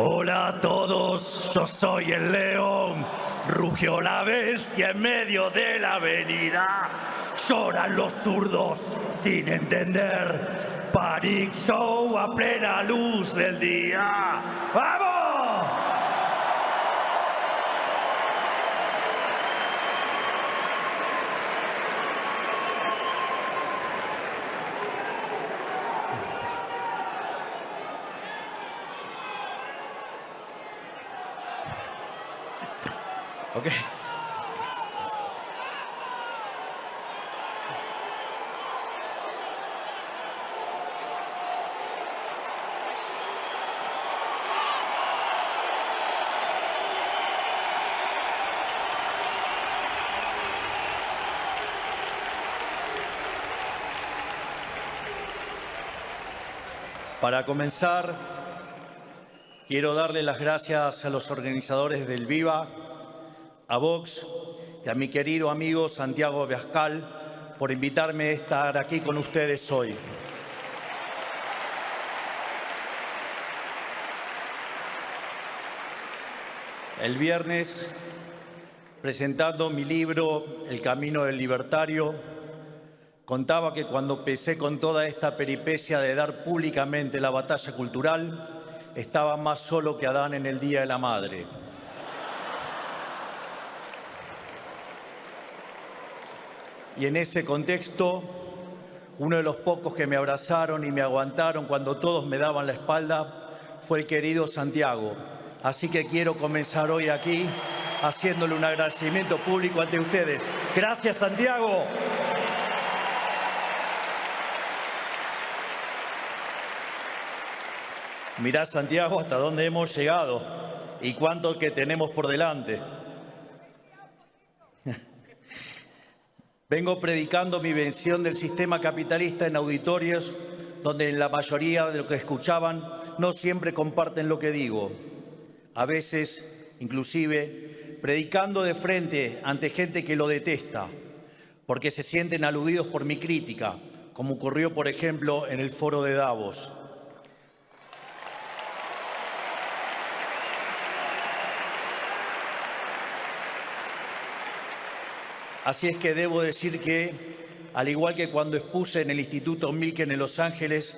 Hola a todos, yo soy el león. Rugió la bestia en medio de la avenida. Lloran los zurdos sin entender. Panic Show a plena luz del día. ¡Vamos! Okay. Para comenzar, quiero darle las gracias a los organizadores del Viva, a Vox y a mi querido amigo Santiago Abascal por invitarme a estar aquí con ustedes hoy. El viernes, presentando mi libro El camino del libertario, contaba que cuando empecé con toda esta peripecia de dar públicamente la batalla cultural, estaba más solo que Adán en el Día de la Madre. Y en ese contexto, uno de los pocos que me abrazaron y me aguantaron cuando todos me daban la espalda fue el querido Santiago. Así que quiero comenzar hoy aquí haciéndole un agradecimiento público ante ustedes. ¡Gracias, Santiago! Mirá, Santiago, hasta dónde hemos llegado y cuánto que tenemos por delante. Vengo predicando mi vención del sistema capitalista en auditorios donde la mayoría de los que escuchaban no siempre comparten lo que digo. A veces, inclusive, predicando de frente ante gente que lo detesta, porque se sienten aludidos por mi crítica, como ocurrió, por ejemplo, en el foro de Davos. Así es que debo decir que, al igual que cuando expuse en el Instituto Milken en Los Ángeles,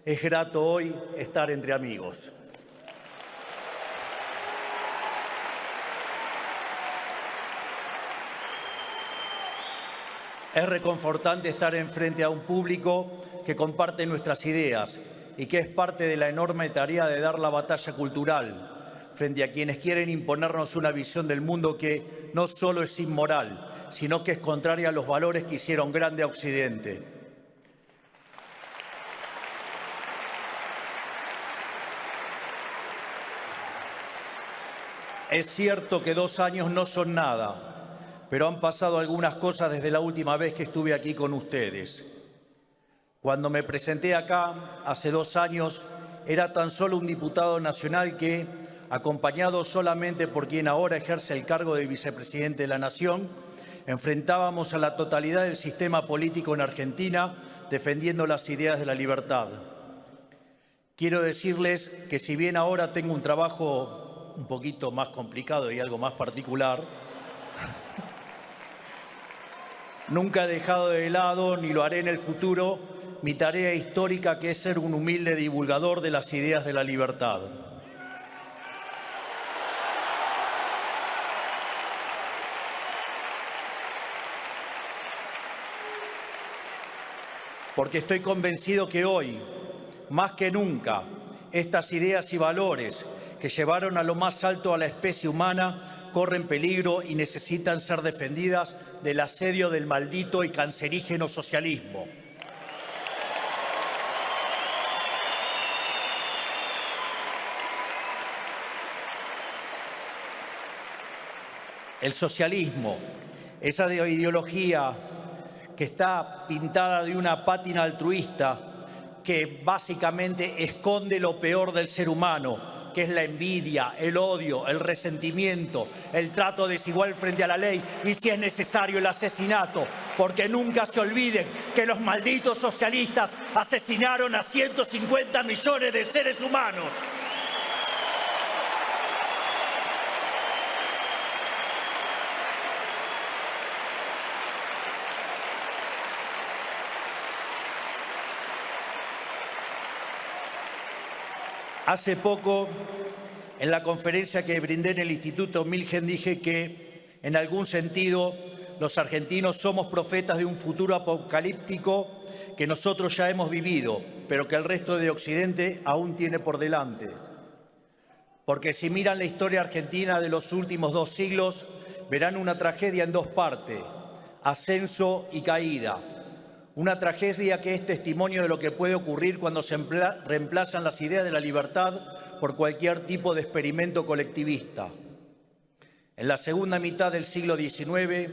es grato hoy estar entre amigos. Es reconfortante estar enfrente a un público que comparte nuestras ideas y que es parte de la enorme tarea de dar la batalla cultural frente a quienes quieren imponernos una visión del mundo que no solo es inmoral, sino que es contraria a los valores que hicieron grande a Occidente. Es cierto que 2 años no son nada, pero han pasado algunas cosas desde la última vez que estuve aquí con ustedes. Cuando me presenté acá, hace 2 años, era tan solo un diputado nacional que, acompañado solamente por quien ahora ejerce el cargo de vicepresidente de la Nación, enfrentábamos a la totalidad del sistema político en Argentina defendiendo las ideas de la libertad. Quiero decirles que si bien ahora tengo un trabajo un poquito más complicado y algo más particular, nunca he dejado de lado, ni lo haré en el futuro, mi tarea histórica, que es ser un humilde divulgador de las ideas de la libertad. Porque estoy convencido que hoy, más que nunca, estas ideas y valores que llevaron a lo más alto a la especie humana corren peligro y necesitan ser defendidas del asedio del maldito y cancerígeno socialismo. El socialismo, esa ideología que está pintada de una pátina altruista que básicamente esconde lo peor del ser humano, que es la envidia, el odio, el resentimiento, el trato desigual frente a la ley y, si es necesario, el asesinato, porque nunca se olviden que los malditos socialistas asesinaron a 150 millones de seres humanos. Hace poco, en la conferencia que brindé en el Instituto Milgen, dije que, en algún sentido, los argentinos somos profetas de un futuro apocalíptico que nosotros ya hemos vivido, pero que el resto de Occidente aún tiene por delante. Porque si miran la historia argentina de los últimos 2 siglos, verán una tragedia en 2 partes, ascenso y caída. Una tragedia que es testimonio de lo que puede ocurrir cuando se reemplazan las ideas de la libertad por cualquier tipo de experimento colectivista. En la segunda mitad del siglo XIX,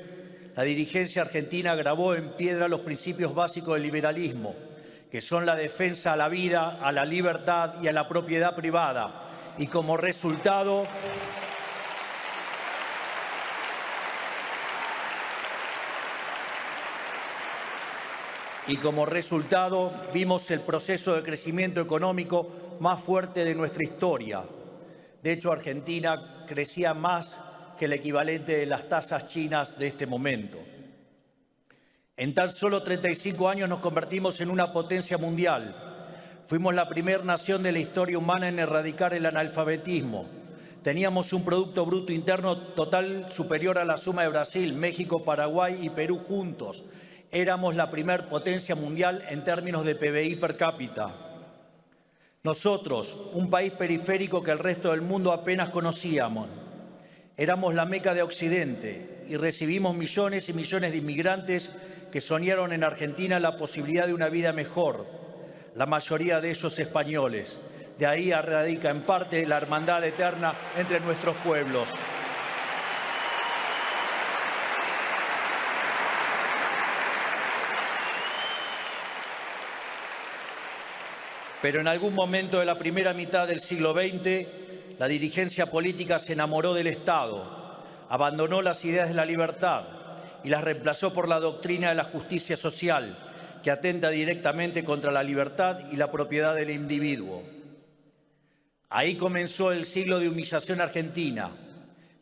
la dirigencia argentina grabó en piedra los principios básicos del liberalismo, que son la defensa a la vida, a la libertad y a la propiedad privada, y como resultado vimos el proceso de crecimiento económico más fuerte de nuestra historia. De hecho, Argentina crecía más que el equivalente de las tasas chinas de este momento. En tan solo 35 años nos convertimos en una potencia mundial. Fuimos la primera nación de la historia humana en erradicar el analfabetismo. Teníamos un Producto Bruto Interno total superior a la suma de Brasil, México, Paraguay y Perú juntos. Éramos la primera potencia mundial en términos de PBI per cápita. Nosotros, un país periférico que el resto del mundo apenas conocíamos, éramos la meca de Occidente y recibimos millones y millones de inmigrantes que soñaron en Argentina la posibilidad de una vida mejor, la mayoría de ellos españoles. De ahí radica en parte la hermandad eterna entre nuestros pueblos. Pero en algún momento de la primera mitad del siglo XX, la dirigencia política se enamoró del Estado, abandonó las ideas de la libertad y las reemplazó por la doctrina de la justicia social, que atenta directamente contra la libertad y la propiedad del individuo. Ahí comenzó el siglo de humillación argentina,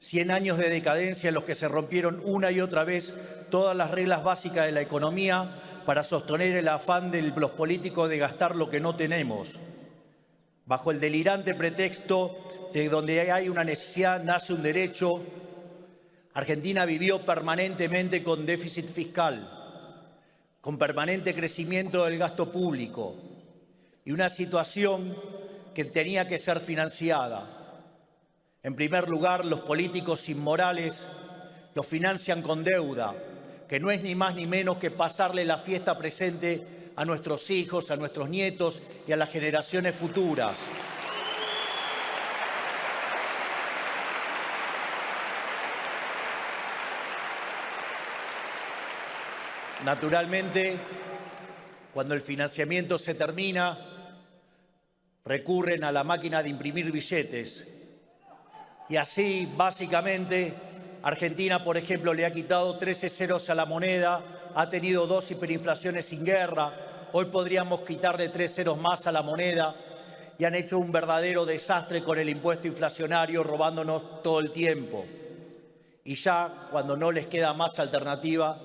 100 años de decadencia en los que se rompieron una y otra vez todas las reglas básicas de la economía para sostener el afán de los políticos de gastar lo que no tenemos. Bajo el delirante pretexto de donde hay una necesidad nace un derecho, Argentina vivió permanentemente con déficit fiscal, con permanente crecimiento del gasto público y una situación que tenía que ser financiada. En primer lugar, los políticos inmorales lo financian con deuda, que no es ni más ni menos que pasarle la fiesta presente a nuestros hijos, a nuestros nietos y a las generaciones futuras. Naturalmente, cuando el financiamiento se termina, recurren a la máquina de imprimir billetes. Y así, básicamente, Argentina, por ejemplo, le ha quitado 13 ceros a la moneda, ha tenido 2 hiperinflaciones sin guerra, hoy podríamos quitarle 3 ceros más a la moneda y han hecho un verdadero desastre con el impuesto inflacionario, robándonos todo el tiempo. Y ya, cuando no les queda más alternativa,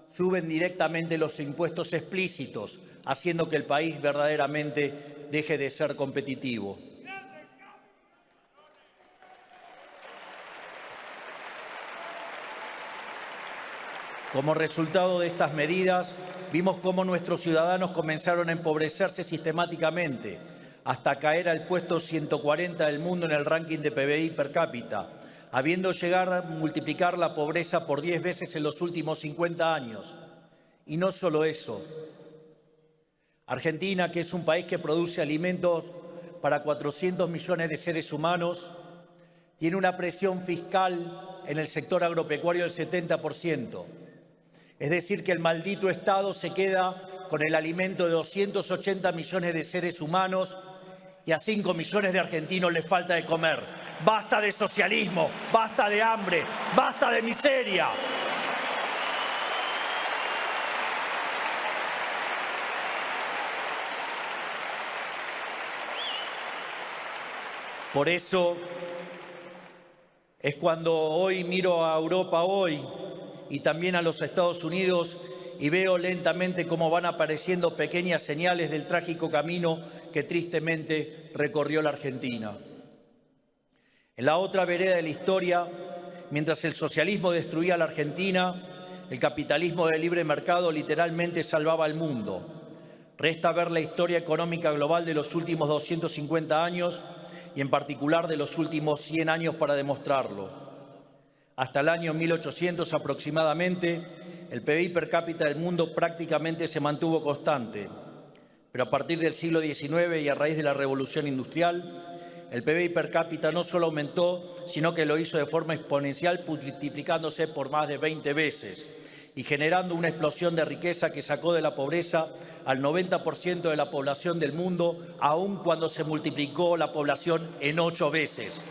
suben directamente los impuestos explícitos, haciendo que el país verdaderamente deje de ser competitivo. Como resultado de estas medidas, vimos cómo nuestros ciudadanos comenzaron a empobrecerse sistemáticamente, hasta caer al puesto 140 del mundo en el ranking de PBI per cápita, habiendo llegado a multiplicar la pobreza por 10 veces en los últimos 50 años. Y no solo eso. Argentina, que es un país que produce alimentos para 400 millones de seres humanos, tiene una presión fiscal en el sector agropecuario del 70%. Es decir, que el maldito Estado se queda con el alimento de 280 millones de seres humanos y a 5 millones de argentinos les falta de comer. ¡Basta de socialismo! ¡Basta de hambre! ¡Basta de miseria! Por eso es cuando hoy miro a Europa hoy y también a los Estados Unidos y veo lentamente cómo van apareciendo pequeñas señales del trágico camino que tristemente recorrió la Argentina. En la otra vereda de la historia, mientras el socialismo destruía la Argentina, el capitalismo de libre mercado literalmente salvaba al mundo. Resta ver la historia económica global de los últimos 250 años y en particular de los últimos 100 años para demostrarlo. Hasta el año 1800 aproximadamente, el PBI per cápita del mundo prácticamente se mantuvo constante, pero a partir del siglo XIX y a raíz de la Revolución Industrial, el PBI per cápita no solo aumentó, sino que lo hizo de forma exponencial, multiplicándose por más de 20 veces y generando una explosión de riqueza que sacó de la pobreza al 90% de la población del mundo, aun cuando se multiplicó la población en 8 veces.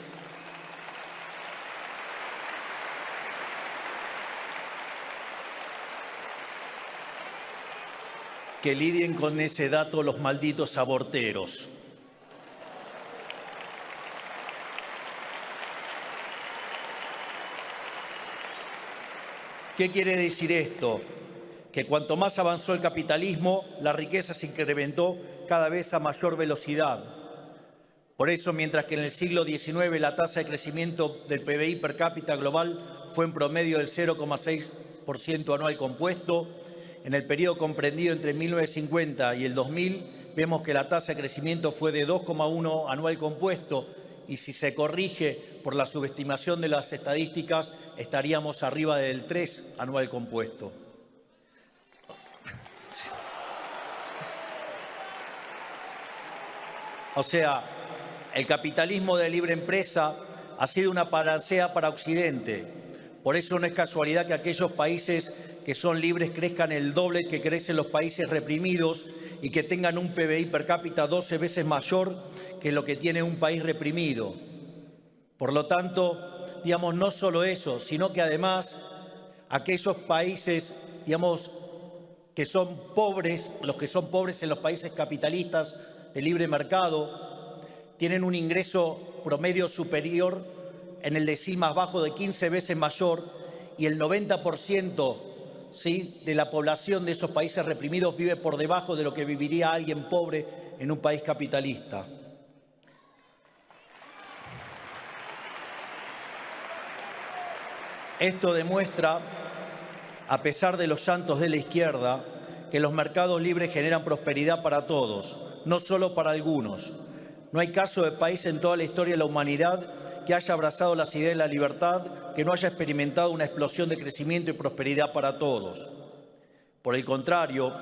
Que lidien con ese dato los malditos aborteros. ¿Qué quiere decir esto? Que cuanto más avanzó el capitalismo, la riqueza se incrementó cada vez a mayor velocidad. Por eso, mientras que en el siglo XIX la tasa de crecimiento del PBI per cápita global fue en promedio del 0,6% anual compuesto, en el periodo comprendido entre 1950 y el 2000, vemos que la tasa de crecimiento fue de 2,1 anual compuesto y si se corrige por la subestimación de las estadísticas, estaríamos arriba del 3 anual compuesto. O sea, el capitalismo de libre empresa ha sido una panacea para Occidente. Por eso no es casualidad que aquellos países que son libres crezcan el doble que crecen los países reprimidos y que tengan un PBI per cápita 12 veces mayor que lo que tiene un país reprimido. Por lo tanto, digamos, no solo eso, sino que además aquellos países, digamos, que son pobres, los que son pobres en los países capitalistas de libre mercado, tienen un ingreso promedio superior en el decil más bajo de 15 veces mayor y el 90% ¿sí? de la población de esos países reprimidos vive por debajo de lo que viviría alguien pobre en un país capitalista. Esto demuestra, a pesar de los llantos de la izquierda, que los mercados libres generan prosperidad para todos, no solo para algunos. No hay caso de país en toda la historia de la humanidad que haya abrazado las ideas de la libertad, que no haya experimentado una explosión de crecimiento y prosperidad para todos. Por el contrario,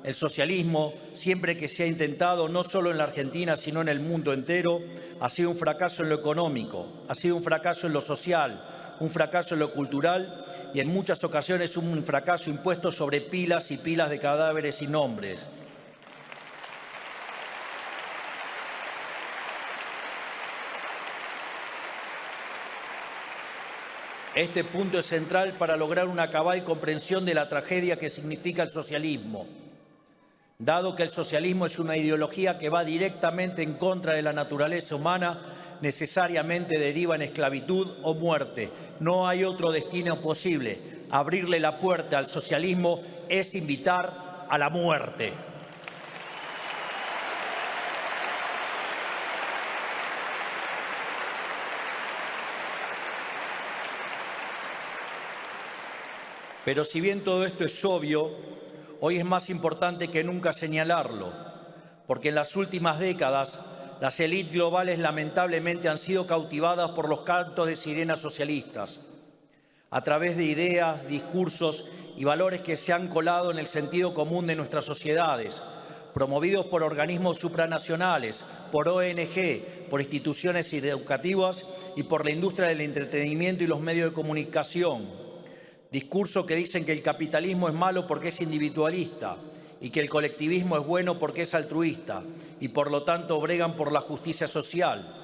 el socialismo, siempre que se ha intentado, no solo en la Argentina, sino en el mundo entero, ha sido un fracaso en lo económico, ha sido un fracaso en lo social, un fracaso en lo cultural y en muchas ocasiones un fracaso impuesto sobre pilas y pilas de cadáveres sin nombres. Este punto es central para lograr una cabal comprensión de la tragedia que significa el socialismo. Dado que el socialismo es una ideología que va directamente en contra de la naturaleza humana, necesariamente deriva en esclavitud o muerte. No hay otro destino posible. Abrirle la puerta al socialismo es invitar a la muerte. Pero si bien todo esto es obvio, hoy es más importante que nunca señalarlo, porque en las últimas décadas las élites globales lamentablemente han sido cautivadas por los cantos de sirenas socialistas, a través de ideas, discursos y valores que se han colado en el sentido común de nuestras sociedades, promovidos por organismos supranacionales, por ONG, por instituciones educativas y por la industria del entretenimiento y los medios de comunicación. Discursos que dicen que el capitalismo es malo porque es individualista y que el colectivismo es bueno porque es altruista y por lo tanto bregan por la justicia social,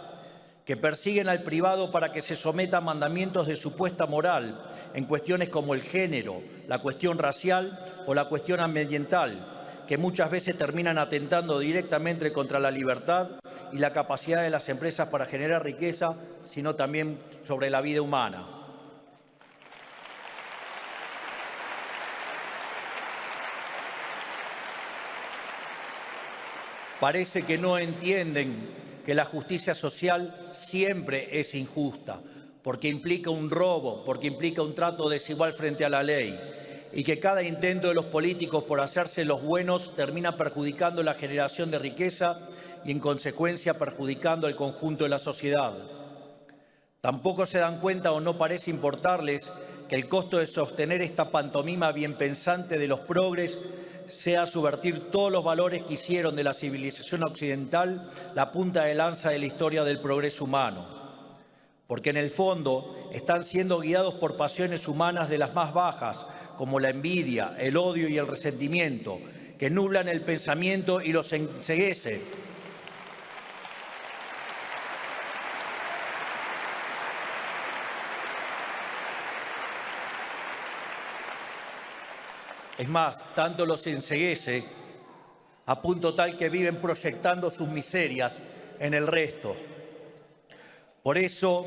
que persiguen al privado para que se someta a mandamientos de supuesta moral en cuestiones como el género, la cuestión racial o la cuestión ambiental, que muchas veces terminan atentando directamente contra la libertad y la capacidad de las empresas para generar riqueza, sino también sobre la vida humana. Parece que no entienden que la justicia social siempre es injusta, porque implica un robo, porque implica un trato desigual frente a la ley, y que cada intento de los políticos por hacerse los buenos termina perjudicando la generación de riqueza y, en consecuencia, perjudicando al conjunto de la sociedad. Tampoco se dan cuenta o no parece importarles que el costo de sostener esta pantomima bien pensante de los progres sea subvertir todos los valores que hicieron de la civilización occidental la punta de lanza de la historia del progreso humano. Porque en el fondo están siendo guiados por pasiones humanas de las más bajas, como la envidia, el odio y el resentimiento, que nublan el pensamiento y los enceguece. Es más, tanto los enceguece a punto tal que viven proyectando sus miserias en el resto. Por eso,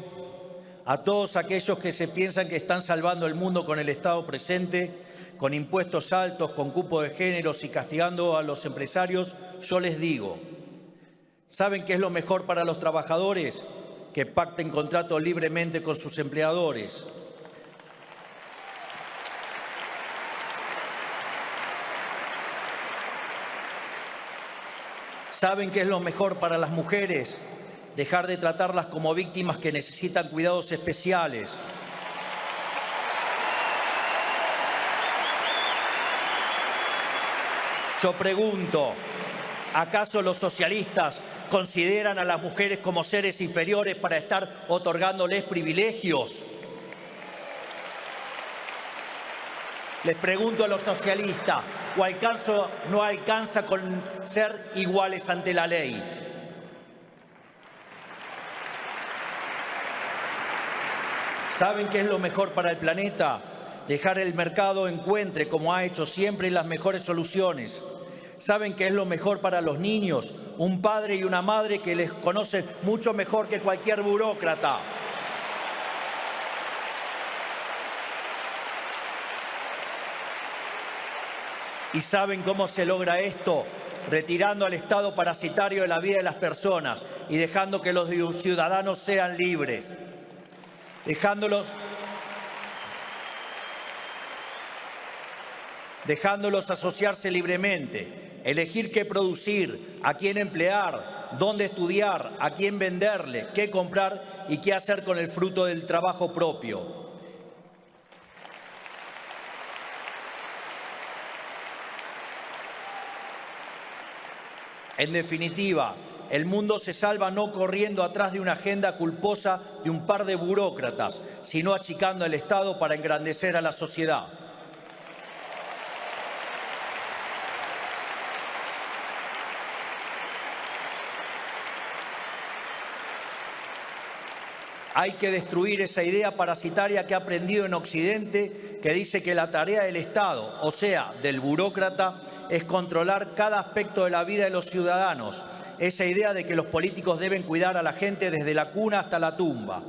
a todos aquellos que se piensan que están salvando el mundo con el Estado presente, con impuestos altos, con cupo de géneros y castigando a los empresarios, yo les digo, ¿saben qué es lo mejor para los trabajadores? Que pacten contratos libremente con sus empleadores. ¿Saben qué es lo mejor para las mujeres? Dejar de tratarlas como víctimas que necesitan cuidados especiales. Yo pregunto, ¿acaso los socialistas consideran a las mujeres como seres inferiores para estar otorgándoles privilegios? Les pregunto a los socialistas, ¿o acaso no alcanza con ser iguales ante la ley? ¿Saben qué es lo mejor para el planeta? Dejar el mercado encuentre, como ha hecho siempre, las mejores soluciones. ¿Saben qué es lo mejor para los niños? Un padre y una madre que les conocen mucho mejor que cualquier burócrata. ¿Y saben cómo se logra esto? Retirando al Estado parasitario de la vida de las personas y dejando que los ciudadanos sean libres. Dejándolos asociarse libremente, elegir qué producir, a quién emplear, dónde estudiar, a quién venderle, qué comprar y qué hacer con el fruto del trabajo propio. En definitiva, el mundo se salva no corriendo atrás de una agenda culposa de un par de burócratas, sino achicando el Estado para engrandecer a la sociedad. Hay que destruir esa idea parasitaria que ha aprendido en Occidente, que dice que la tarea del Estado, o sea, del burócrata, es controlar cada aspecto de la vida de los ciudadanos. Esa idea de que los políticos deben cuidar a la gente desde la cuna hasta la tumba.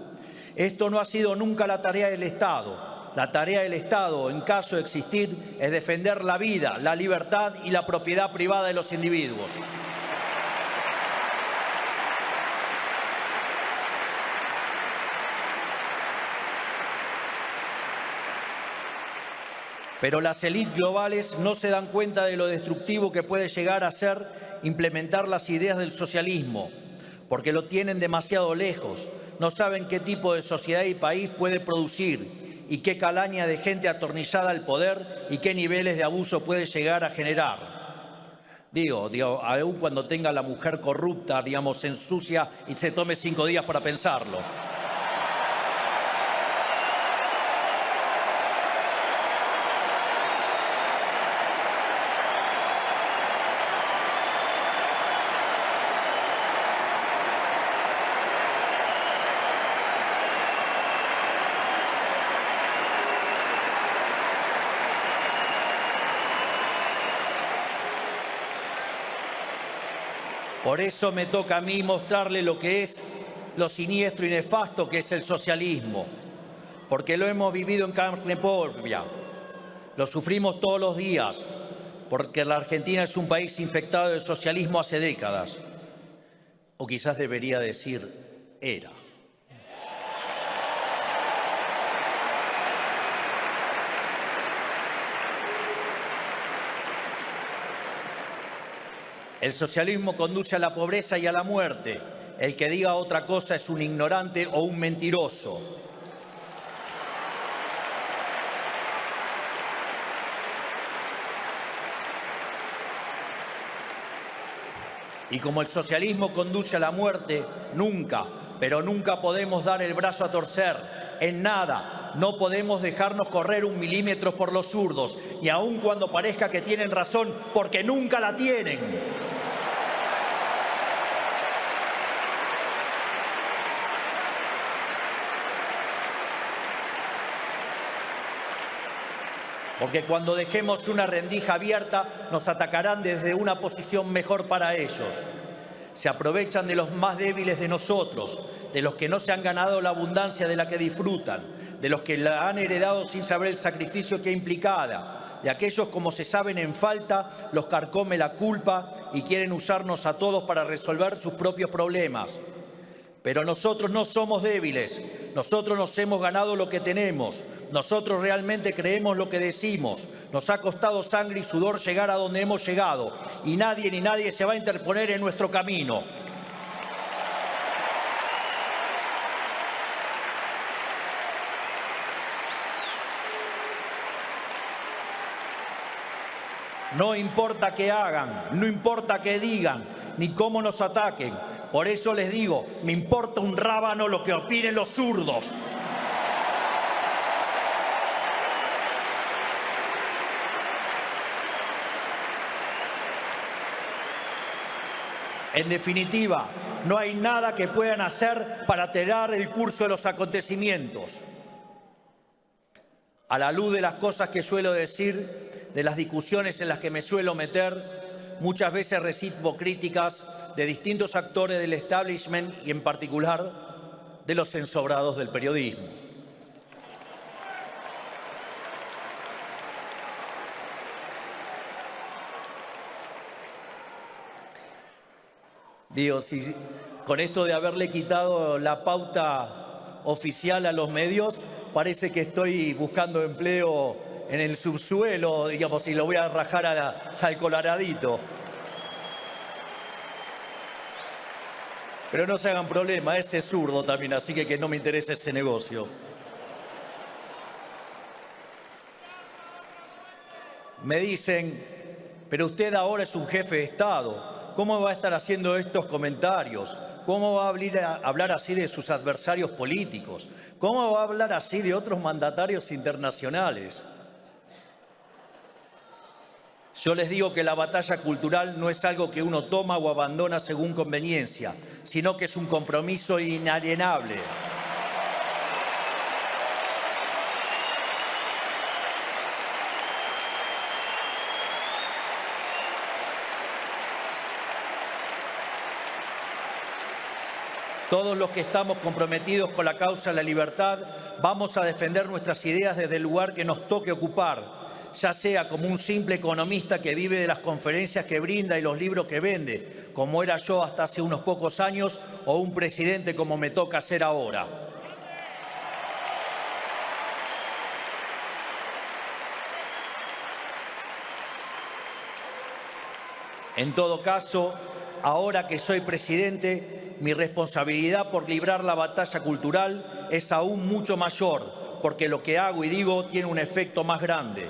Esto no ha sido nunca la tarea del Estado. La tarea del Estado, en caso de existir, es defender la vida, la libertad y la propiedad privada de los individuos. Pero las élites globales no se dan cuenta de lo destructivo que puede llegar a ser implementar las ideas del socialismo, porque lo tienen demasiado lejos, no saben qué tipo de sociedad y país puede producir y qué calaña de gente atornillada al poder y qué niveles de abuso puede llegar a generar. Digo, aún cuando tenga la mujer corrupta, se ensucia y se tome 5 días para pensarlo. Por eso me toca a mí mostrarle lo que es lo siniestro y nefasto que es el socialismo, porque lo hemos vivido en carne propia, lo sufrimos todos los días, porque la Argentina es un país infectado de socialismo hace décadas. o quizás debería decir era. El socialismo conduce a la pobreza y a la muerte. El que diga otra cosa es un ignorante o un mentiroso. Y como el socialismo conduce a la muerte, nunca, pero nunca podemos dar el brazo a torcer. En nada, no podemos dejarnos correr un milímetro por los zurdos, y aun cuando parezca que tienen razón, porque nunca la tienen. Porque cuando dejemos una rendija abierta, nos atacarán desde una posición mejor para ellos. Se aprovechan de los más débiles de nosotros, de los que no se han ganado la abundancia de la que disfrutan, de los que la han heredado sin saber el sacrificio que implicada, de aquellos, como se saben en falta, los carcome la culpa y quieren usarnos a todos para resolver sus propios problemas. Pero nosotros no somos débiles, nosotros nos hemos ganado lo que tenemos. Nosotros realmente creemos lo que decimos. Nos ha costado sangre y sudor llegar a donde hemos llegado y nadie ni nadie se va a interponer en nuestro camino. No importa qué hagan, no importa qué digan, ni cómo nos ataquen. Por eso les digo, me importa un rábano lo que opinen los zurdos. En definitiva, no hay nada que puedan hacer para alterar el curso de los acontecimientos. A la luz de las cosas que suelo decir, de las discusiones en las que me suelo meter, muchas veces recibo críticas de distintos actores del establishment y en particular de los ensobrados del periodismo. Digo, si con esto de haberle quitado la pauta oficial a los medios, parece que estoy buscando empleo en el subsuelo, digamos, y lo voy a rajar al coloradito. Pero no se hagan problema, ese es zurdo también, así que no me interesa ese negocio. Me dicen, pero usted ahora es un jefe de Estado. ¿Cómo va a estar haciendo estos comentarios? ¿Cómo va a hablar así de sus adversarios políticos? ¿Cómo va a hablar así de otros mandatarios internacionales? Yo les digo que la batalla cultural no es algo que uno toma o abandona según conveniencia, sino que es un compromiso inalienable. Todos los que estamos comprometidos con la causa de la libertad vamos a defender nuestras ideas desde el lugar que nos toque ocupar, ya sea como un simple economista que vive de las conferencias que brinda y los libros que vende, como era yo hasta hace unos pocos años, o un presidente como me toca ser ahora. En todo caso, ahora que soy presidente, mi responsabilidad por librar la batalla cultural es aún mucho mayor, porque lo que hago y digo tiene un efecto más grande.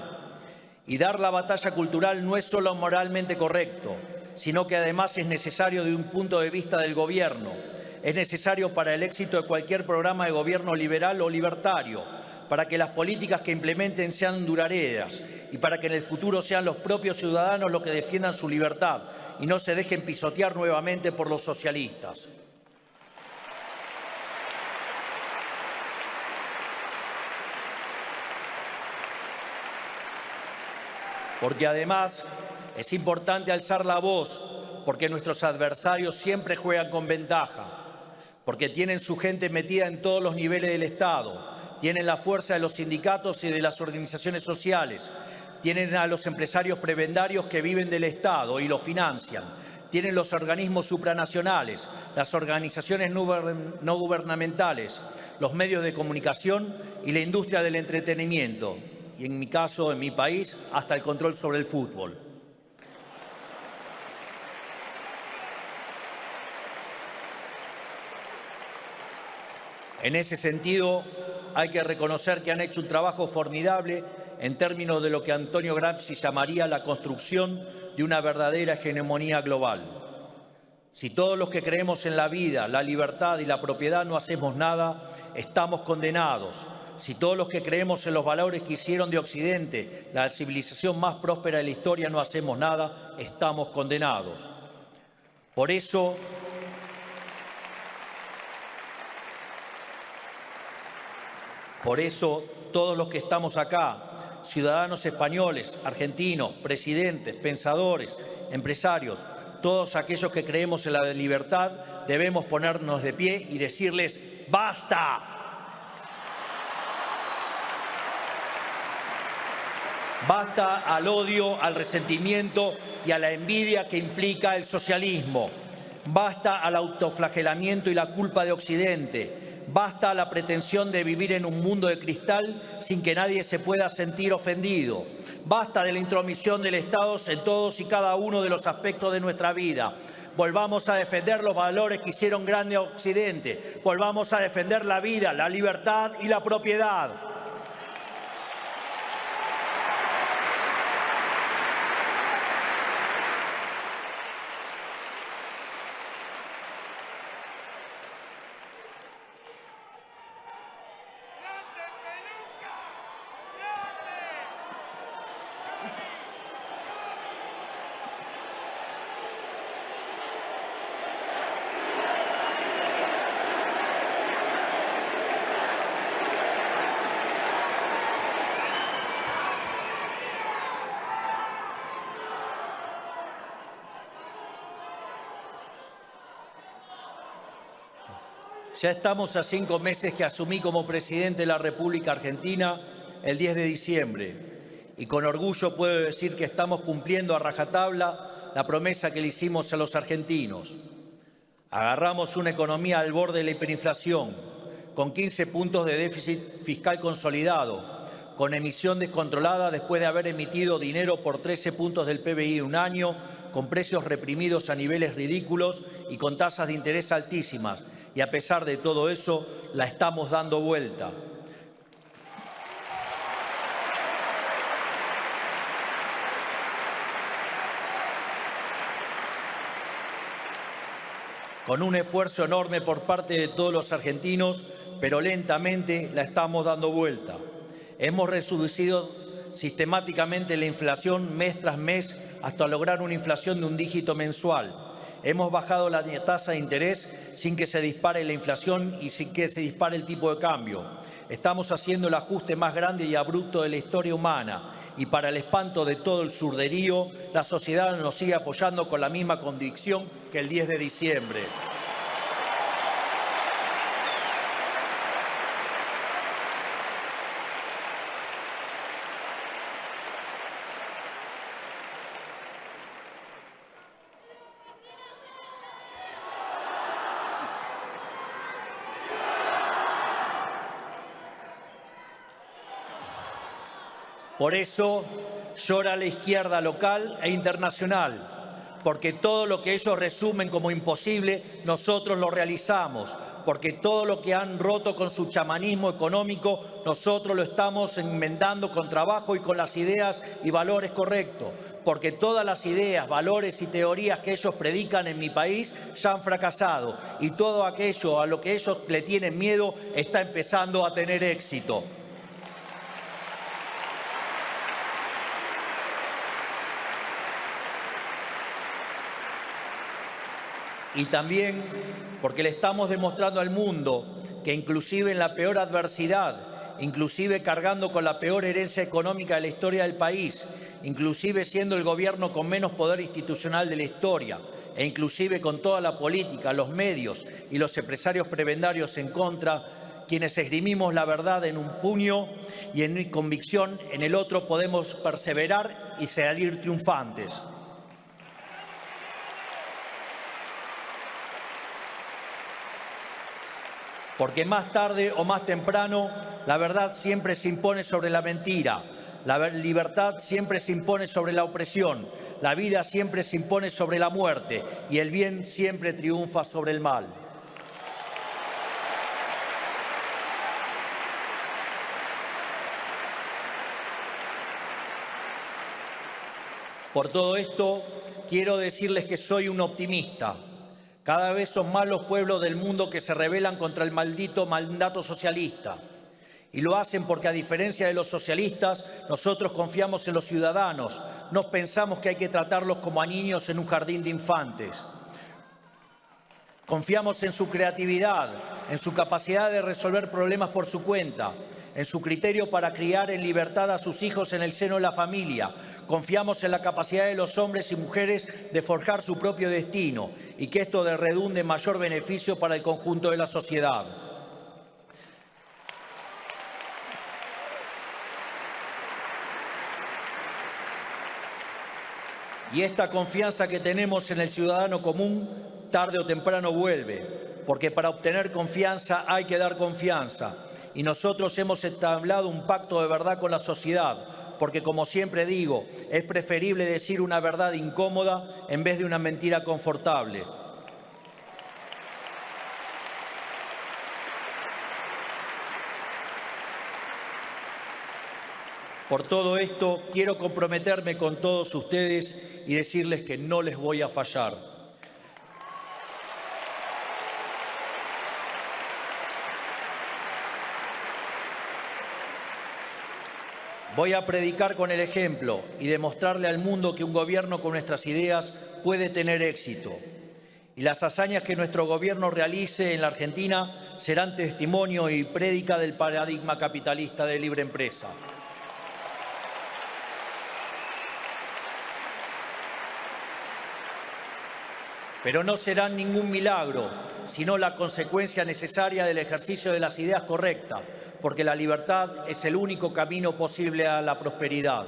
Y dar la batalla cultural no es solo moralmente correcto, sino que además es necesario desde un punto de vista del gobierno. Es necesario para el éxito de cualquier programa de gobierno liberal o libertario, para que las políticas que implementen sean duraderas y para que en el futuro sean los propios ciudadanos los que defiendan su libertad y no se dejen pisotear nuevamente por los socialistas. Porque además es importante alzar la voz, porque nuestros adversarios siempre juegan con ventaja, porque tienen su gente metida en todos los niveles del Estado, tienen la fuerza de los sindicatos y de las organizaciones sociales, tienen a los empresarios prebendarios que viven del Estado y lo financian, tienen los organismos supranacionales, las organizaciones no gubernamentales, los medios de comunicación y la industria del entretenimiento. Y en mi caso, en mi país, hasta el control sobre el fútbol. En ese sentido, hay que reconocer que han hecho un trabajo formidable en términos de lo que Antonio Gramsci llamaría la construcción de una verdadera hegemonía global. Si todos los que creemos en la vida, la libertad y la propiedad no hacemos nada, estamos condenados. Si todos los que creemos en los valores que hicieron de Occidente la civilización más próspera de la historia no hacemos nada, estamos condenados. Por eso, todos los que estamos acá, ciudadanos españoles, argentinos, presidentes, pensadores, empresarios, todos aquellos que creemos en la libertad, debemos ponernos de pie y decirles ¡basta! Basta al odio, al resentimiento y a la envidia que implica el socialismo. Basta al autoflagelamiento y la culpa de Occidente. Basta a la pretensión de vivir en un mundo de cristal sin que nadie se pueda sentir ofendido. Basta de la intromisión del Estado en todos y cada uno de los aspectos de nuestra vida. Volvamos a defender los valores que hicieron grande a Occidente. Volvamos a defender la vida, la libertad y la propiedad. Ya estamos a 5 meses que asumí como presidente de la República Argentina el 10 de diciembre y con orgullo puedo decir que estamos cumpliendo a rajatabla la promesa que le hicimos a los argentinos. Agarramos una economía al borde de la hiperinflación, con 15 puntos de déficit fiscal consolidado, con emisión descontrolada después de haber emitido dinero por 13 puntos del PBI en un año, con precios reprimidos a niveles ridículos y con tasas de interés altísimas. Y a pesar de todo eso, la estamos dando vuelta. Con un esfuerzo enorme por parte de todos los argentinos, pero lentamente la estamos dando vuelta. Hemos reducido sistemáticamente la inflación mes tras mes hasta lograr una inflación de un dígito mensual. Hemos bajado la tasa de interés sin que se dispare la inflación y sin que se dispare el tipo de cambio. Estamos haciendo el ajuste más grande y abrupto de la historia humana y para el espanto de todo el surderío, la sociedad nos sigue apoyando con la misma convicción que el 10 de diciembre. Por eso llora la izquierda local e internacional, porque todo lo que ellos resumen como imposible, nosotros lo realizamos, porque todo lo que han roto con su chamanismo económico, nosotros lo estamos enmendando con trabajo y con las ideas y valores correctos, porque todas las ideas, valores y teorías que ellos predican en mi país ya han fracasado y todo aquello a lo que ellos le tienen miedo está empezando a tener éxito. Y también porque le estamos demostrando al mundo que inclusive en la peor adversidad, inclusive cargando con la peor herencia económica de la historia del país, inclusive siendo el gobierno con menos poder institucional de la historia, e inclusive con toda la política, los medios y los empresarios prebendarios en contra, quienes esgrimimos la verdad en un puño y en convicción en el otro podemos perseverar y salir triunfantes. Porque más tarde o más temprano, la verdad siempre se impone sobre la mentira, la libertad siempre se impone sobre la opresión, la vida siempre se impone sobre la muerte y el bien siempre triunfa sobre el mal. Por todo esto, quiero decirles que soy un optimista. Cada vez son más los pueblos del mundo que se rebelan contra el maldito mandato socialista. Y lo hacen porque, a diferencia de los socialistas, nosotros confiamos en los ciudadanos. No pensamos que hay que tratarlos como a niños en un jardín de infantes. Confiamos en su creatividad, en su capacidad de resolver problemas por su cuenta, en su criterio para criar en libertad a sus hijos en el seno de la familia. Confiamos en la capacidad de los hombres y mujeres de forjar su propio destino y que esto redunde en mayor beneficio para el conjunto de la sociedad. Y esta confianza que tenemos en el ciudadano común, tarde o temprano vuelve, porque para obtener confianza hay que dar confianza. Y nosotros hemos entablado un pacto de verdad con la sociedad, porque, como siempre digo, es preferible decir una verdad incómoda en vez de una mentira confortable. Por todo esto, quiero comprometerme con todos ustedes y decirles que no les voy a fallar. Voy a predicar con el ejemplo y demostrarle al mundo que un gobierno con nuestras ideas puede tener éxito. Y las hazañas que nuestro gobierno realice en la Argentina serán testimonio y prédica del paradigma capitalista de libre empresa. Pero no serán ningún milagro, sino la consecuencia necesaria del ejercicio de las ideas correctas, porque la libertad es el único camino posible a la prosperidad.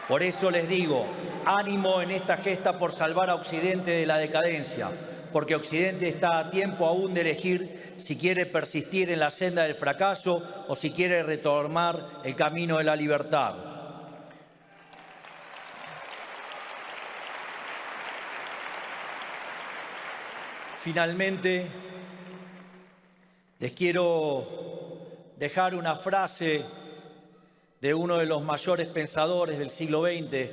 Por eso les digo, ánimo en esta gesta por salvar a Occidente de la decadencia, porque Occidente está a tiempo aún de elegir si quiere persistir en la senda del fracaso o si quiere retomar el camino de la libertad. Finalmente, les quiero dejar una frase de uno de los mayores pensadores del siglo XX,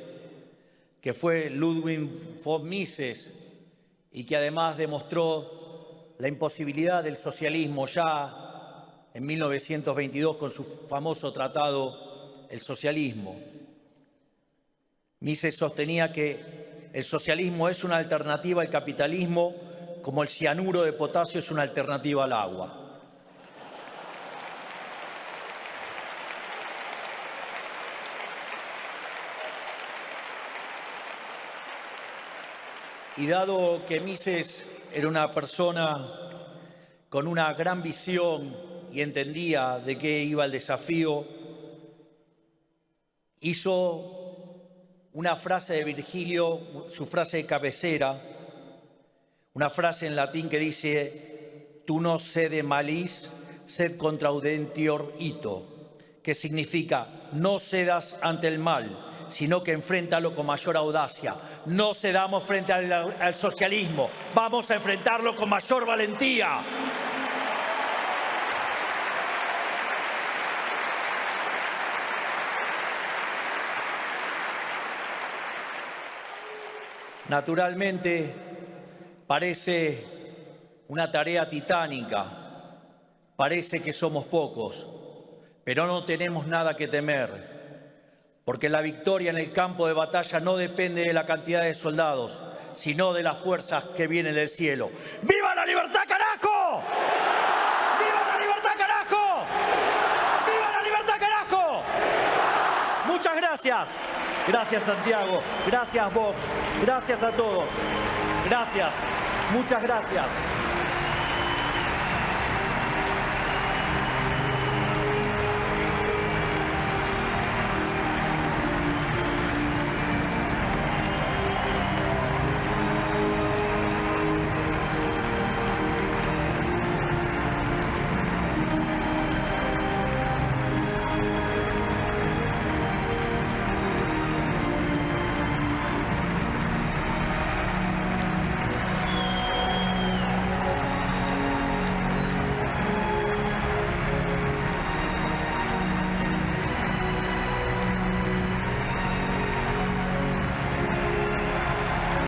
que fue Ludwig von Mises, y que además demostró la imposibilidad del socialismo ya en 1922 con su famoso tratado El socialismo. Mises sostenía que el socialismo es una alternativa al capitalismo, como el cianuro de potasio es una alternativa al agua. Y dado que Mises era una persona con una gran visión y entendía de qué iba el desafío, hizo una frase de Virgilio, su frase de cabecera, una frase en latín que dice: tu no sede malis, sed contraudentior ito, que significa: no cedas ante el mal, sino que enfréntalo con mayor audacia. No cedamos frente al socialismo, vamos a enfrentarlo con mayor valentía. Naturalmente, parece una tarea titánica, parece que somos pocos, pero no tenemos nada que temer. Porque la victoria en el campo de batalla no depende de la cantidad de soldados, sino de las fuerzas que vienen del cielo. ¡Viva la libertad, carajo! ¡Viva la libertad, carajo! ¡Viva la libertad, carajo! Muchas gracias. Gracias, Santiago. Gracias, Vox. Gracias a todos. Gracias. Muchas gracias.